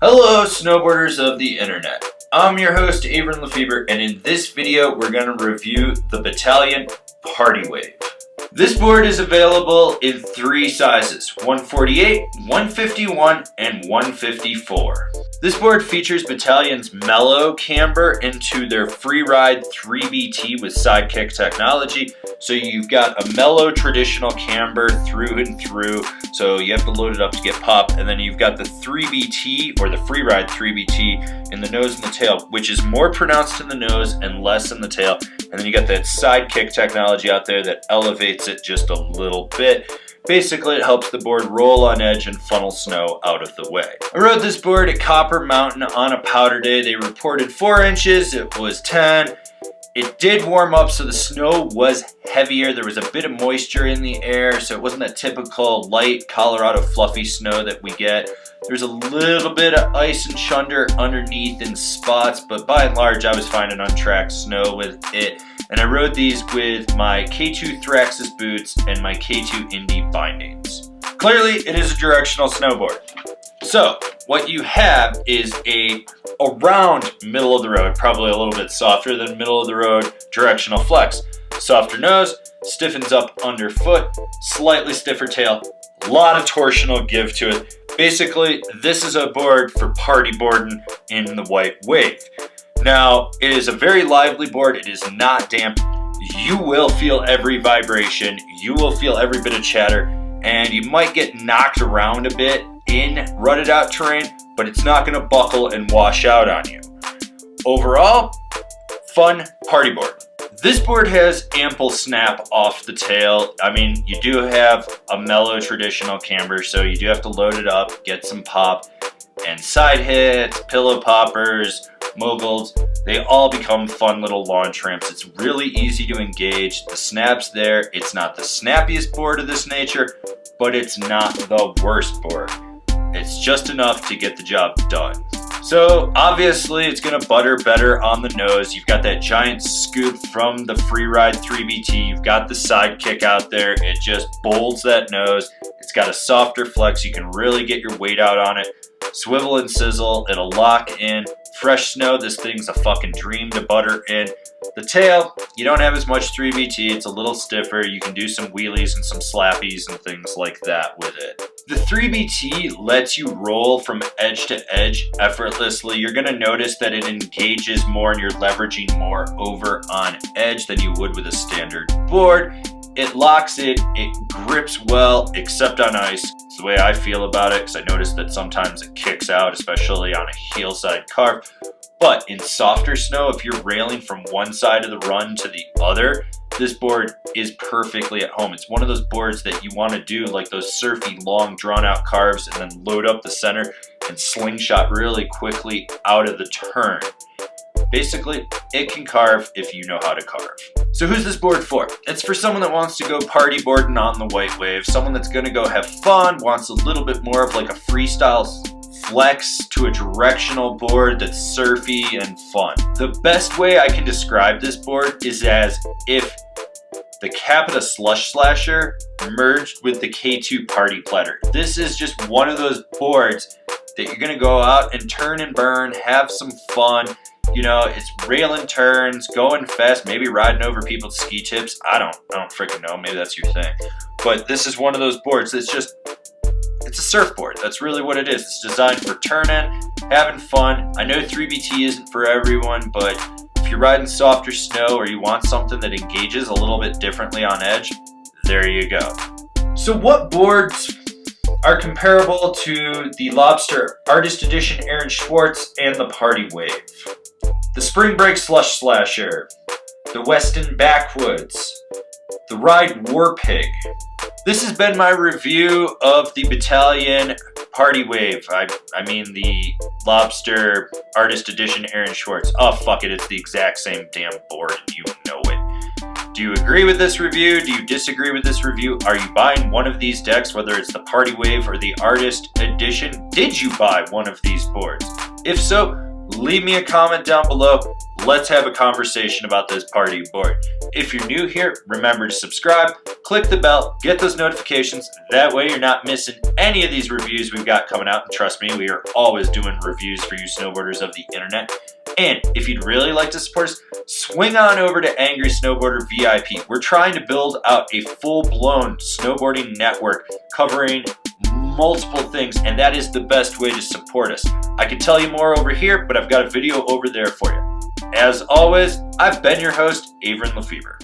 Hello, snowboarders of the internet. I'm your host, Avran LeFeber, and in this video, we're going to review the Bataleon Party Wave. This board is available in three sizes, 148, 151, and 154. This board features Bataleon's mellow camber into their freeride 3BT with sidekick technology. So you've got a mellow traditional camber through and through, so you have to load it up to get pop, and then you've got the 3BT or the freeride 3BT in the nose and the tail, which is more pronounced in the nose and less in the tail, and then you got that sidekick technology out there that elevates it just a little bit. Basically, it helps the board roll on edge and funnel snow out of the way. I rode this board at Copper Mountain on a powder day. They reported 4 inches, it was 10. It did warm up, so the snow was heavier. There was a bit of moisture in the air, so it wasn't that typical light Colorado fluffy snow that we get. There's a little bit of ice and chunder underneath in spots, but by and large, I was finding untracked snow with it. And I rode these with my K2 Thraxis boots and my K2 Indy bindings. Clearly, it is a directional snowboard. So, what you have is around middle of the road, probably a little bit softer than middle of the road directional flex. Softer nose, stiffens up underfoot, slightly stiffer tail, a lot of torsional give to it. Basically, this is a board for party boarding in the white wave. Now, it is a very lively board. It is not damp. You will feel every vibration. You will feel every bit of chatter, and you might get knocked around a bit in rutted out terrain, but it's not going to buckle and wash out on you. Overall, fun party board. This board has ample snap off the tail. I mean, you do have a mellow traditional camber, so you do have to load it up, get some pop, and side hits, pillow poppers, moguls, they all become fun little launch ramps. It's really easy to engage. The snap's there. It's not the snappiest board of this nature, but it's not the worst board. It's just enough to get the job done. So obviously it's gonna butter better on the nose. You've got that giant scoop from the freeride 3BT. You've got the sidekick out there. It just bolds that nose. It's got a softer flex. You can really get your weight out on it. Swivel and sizzle, it'll lock in. Fresh snow, this thing's a fucking dream to butter in. The tail, you don't have as much 3BT, it's a little stiffer. You can do some wheelies and some slappies and things like that with it. The 3BT lets you roll from edge to edge effortlessly. You're gonna notice that it engages more and you're leveraging more over on edge than you would with a standard board. It locks it grips well, except on ice. It's the way I feel about it, because I noticed that sometimes it kicks out, especially on a heel side carve. But in softer snow, if you're railing from one side of the run to the other, this board is perfectly at home. It's one of those boards that you want to do like those surfy, long, drawn-out carves and then load up the center and slingshot really quickly out of the turn. Basically, it can carve if you know how to carve. So who's this board for? It's for someone that wants to go party boarding on the white wave, someone that's gonna go have fun, wants a little bit more of like a freestyle flex to a directional board that's surfy and fun. The best way I can describe this board is as if the Capita Slush Slasher merged with the K2 Party Platter. This is just one of those boards that you're gonna go out and turn and burn, have some fun. You know, it's railing turns, going fast, maybe riding over people's ski tips. I don't freaking know. Maybe that's your thing. But this is one of those boards that's just, it's a surfboard. That's really what it is. It's designed for turning, having fun. I know 3BT isn't for everyone, but if you're riding softer snow or you want something that engages a little bit differently on edge, there you go. So what boards are comparable to the Lobster Artist Edition Aaron Schwartz and the Party Wave? The Spring Break Slush Slasher, the Weston Backwoods, the Ride War Pig. This has been my review of the Bataleon Party Wave. I mean the Lobster Artist Edition Aaron Schwartz. Oh fuck it, it's the exact same damn board and you know it. Do you agree with this review? Do you disagree with this review? Are you buying one of these decks, whether it's the Party Wave or the Artist Edition? Did you buy one of these boards? If so, leave me a comment down below. let's have a conversation about this party board. If you're new here, remember to subscribe, click the bell, get those notifications. That way you're not missing any of these reviews we've got coming out. And trust me, we are always doing reviews for you snowboarders of the internet. And if you'd really like to support us, swing on over to Angry Snowboarder VIP. We're trying to build out a full-blown snowboarding network covering multiple things, and that is the best way to support us. I can tell you more over here, but I've got a video over there for you. As always, I've been your host, Avran LeFeber.